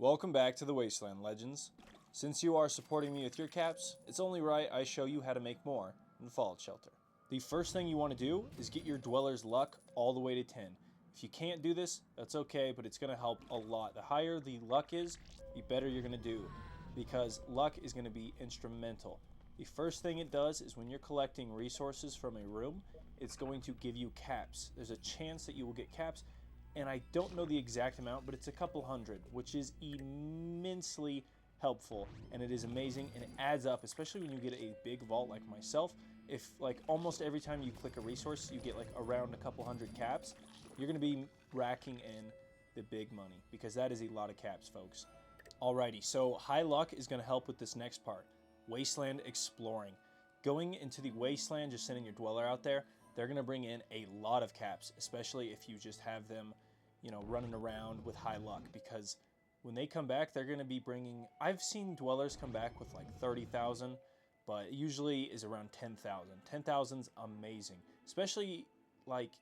Welcome back to the Wasteland, Legends. Since you are supporting me with your caps, it's only right I show you how to make more in Fallout Shelter. The first thing you want to do is get your Dweller's luck all the way to 10. If you can't do this, that's okay, but it's going to help a lot. The higher the luck is, the better you're going to do, because luck is going to be instrumental. The first thing it does is when you're collecting resources from a room, it's going to give you caps. There's a chance that you will get caps, and I don't know the exact amount, but it's a couple hundred, which is immensely helpful, and it is amazing, and it adds up, especially when you get a big vault like myself. If like almost every time you click a resource, you get like around a couple hundred caps, you're going to be racking in the big money, because that is a lot of caps, folks. Alrighty, so high luck is going to help with this next part, Wasteland exploring. Going into the Wasteland, just sending your Dweller out there, they're going to bring in a lot of caps, especially if you just have them, you know, running around with high luck, because when they come back, they're going to be bringing, I've seen Dwellers come back with like 30,000, but it usually is around 10,000. 10,000's amazing, especially like,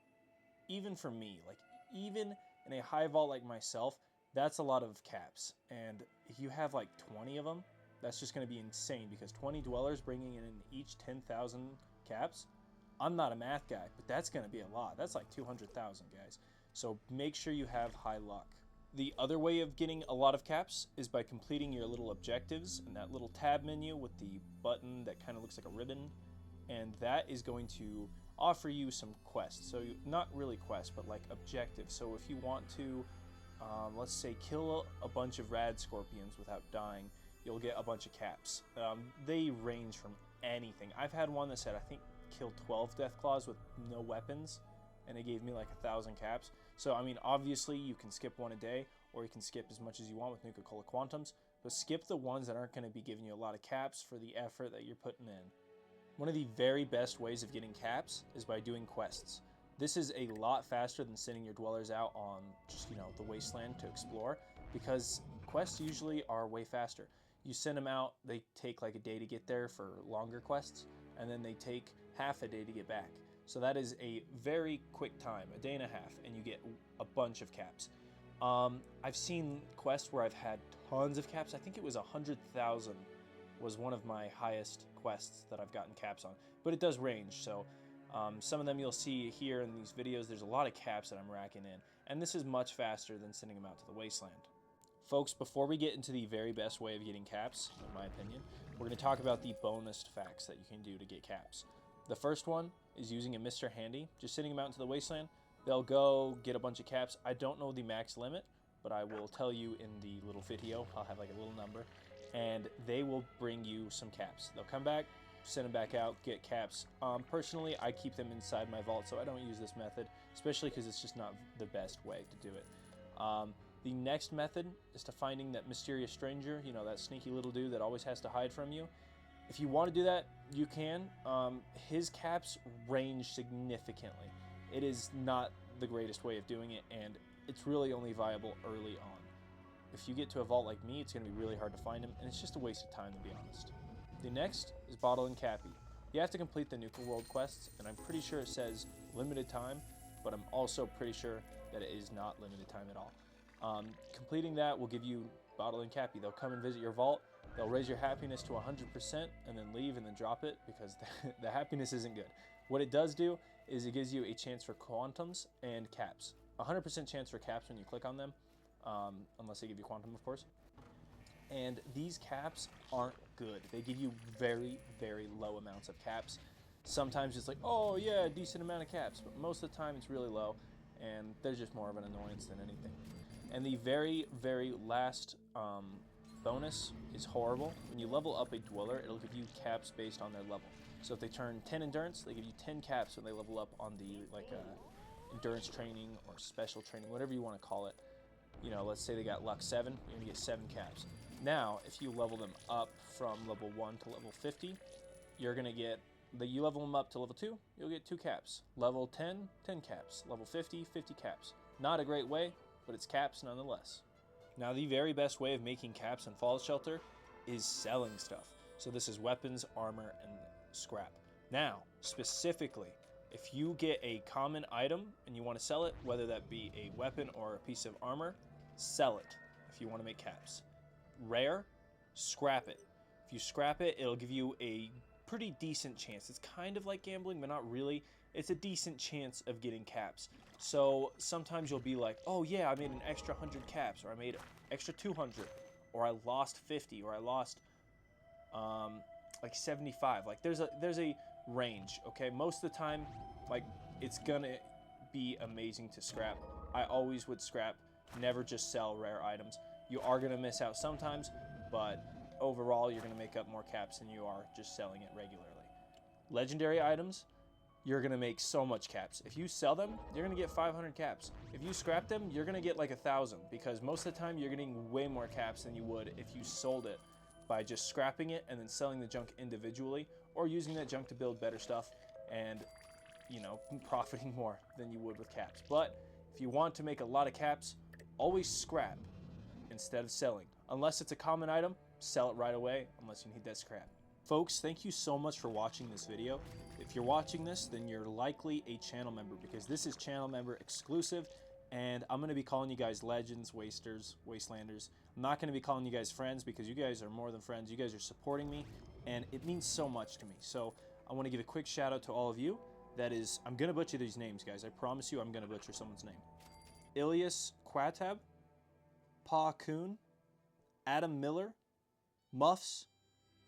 even for me, like even in a high vault like myself, that's a lot of caps. And if you have like 20 of them, that's just going to be insane, because 20 Dwellers bringing in each 10,000 caps, I'm not a math guy, but that's going to be a lot. That's like 200,000, guys. So make sure you have high luck. The other way of getting a lot of caps is by completing your little objectives in that little tab menu with the button that kind of looks like a ribbon. And that is going to offer you some quests. So not really quests, but like objectives. So if you want to, let's say, kill a bunch of rad scorpions without dying, you'll get a bunch of caps. They range from anything. I've had one that said, I think, kill 12 Deathclaws with no weapons, and it gave me like 1,000 caps. So I mean, obviously you can skip one a day, or you can skip as much as you want with Nuka-Cola Quantums, but skip the ones that aren't going to be giving you a lot of caps for the effort that you're putting in. One of the very best ways of getting caps is by doing quests. This is a lot faster than sending your Dwellers out on just, you know, the Wasteland to explore, because quests usually are way faster. You send them out, they take like a day to get there for longer quests, and then they take half a day to get back. So that is a very quick time, a day and a half, and you get a bunch of caps. I've seen quests where I've had tons of caps. I think it was 100,000 was one of my highest quests that I've gotten caps on, but it does range. So some of them you'll see here in these videos, there's a lot of caps that I'm racking in, and this is much faster than sending them out to the Wasteland. Folks, before we get into the very best way of getting caps, in my opinion, we're going to talk about the bonus facts that you can do to get caps. The first one is using a Mr. Handy, just sending them out into the Wasteland. They'll go get a bunch of caps. I don't know the max limit, but I will tell you in the little video. I'll have like a little number, and they will bring you some caps. They'll come back, send them back out, get caps. Personally, I keep them inside my vault, so I don't use this method, especially because it's just not the best way to do it. The next method is to finding that mysterious stranger, you know, that sneaky little dude that always has to hide from you. If you want to do that, you can. His caps range significantly. It is not the greatest way of doing it, and it's really only viable early on. If you get to a vault like me, it's going to be really hard to find him, and it's just a waste of time, to be honest. The next is Bottle and Cappy. You have to complete the Nuka World quests, and I'm pretty sure it says limited time, but I'm also pretty sure that it is not limited time at all. Completing that will give you Bottle and Cappy. They'll come and visit your vault, they'll raise your happiness to 100% and then leave and then drop it, because the happiness isn't good. What it does do is it gives you a chance for quantums and caps. 100% chance for caps when you click on them, unless they give you quantum, of course. And these caps aren't good. They give you very, very low amounts of caps. Sometimes it's like, oh yeah, a decent amount of caps, but most of the time it's really low, and they're just more of an annoyance than anything. And the very, very last bonus is horrible. When you level up a Dweller, it'll give you caps based on their level. So if they turn 10 endurance, they give you 10 caps when they level up on the endurance training or special training, whatever you want to call it. You know, let's say they got luck 7, you're gonna get 7 caps. Now, if you level them up from level 1 to level 50, you're gonna get, you level them up to level 2, you'll get 2 caps. Level 10, 10 caps. Level 50, 50 caps. Not a great way, but it's caps nonetheless. Now, the very best way of making caps in Fallout Shelter is selling stuff. So this is weapons, armor, and scrap. Now, specifically, if you get a common item and you want to sell it, whether that be a weapon or a piece of armor, sell it. if you want to make caps. Rare, scrap it. If you scrap it, it'll give you a pretty decent chance. It's kind of like gambling, but not really. It's a decent chance of getting caps. So sometimes you'll be like, oh yeah, I made an extra 100 caps, or I made extra 200, or I lost 50, or I lost like 75. Like there's a range, okay? Most of the time, like, it's gonna be amazing to scrap. I always would scrap, never just sell rare items. You are gonna miss out sometimes, but overall you're gonna make up more caps than you are just selling it regularly. Legendary items, you're gonna make so much caps. If you sell them, you're gonna get 500 caps. If you scrap them, you're gonna get like 1,000, because most of the time you're getting way more caps than you would if you sold it by just scrapping it and then selling the junk individually, or using that junk to build better stuff and, you know, profiting more than you would with caps. But if you want to make a lot of caps, always scrap instead of selling. Unless it's a common item, sell it right away unless you need that scrap. Folks, thank you so much for watching this video. If you're watching this, then you're likely a channel member, because this is channel member exclusive, and I'm going to be calling you guys legends, wasters, wastelanders. I'm not going to be calling you guys friends, because you guys are more than friends. You guys are supporting me, and it means so much to me. So I want to give a quick shout out to all of you. That is, I'm going to butcher these names, guys. I promise you I'm going to butcher someone's name. Ilias Quatab, Pa Coon, Adam Miller, Muffs,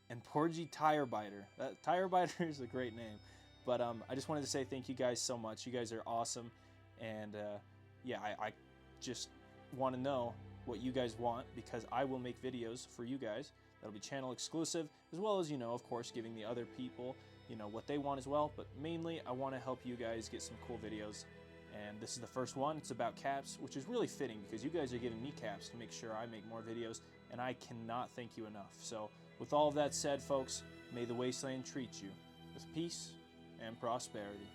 and Porgy Tirebiter. That Tirebiter is a great name. But I just wanted to say thank you guys so much. You guys are awesome. And yeah, I just want to know what you guys want, because I will make videos for you guys that'll be channel exclusive, as well as, you know, of course, giving the other people, you know, what they want as well. But mainly, I want to help you guys get some cool videos. And this is the first one. It's about caps, which is really fitting, because you guys are giving me caps to make sure I make more videos, and I cannot thank you enough. So with all of that said, folks, may the Wasteland treat you with peace and prosperity.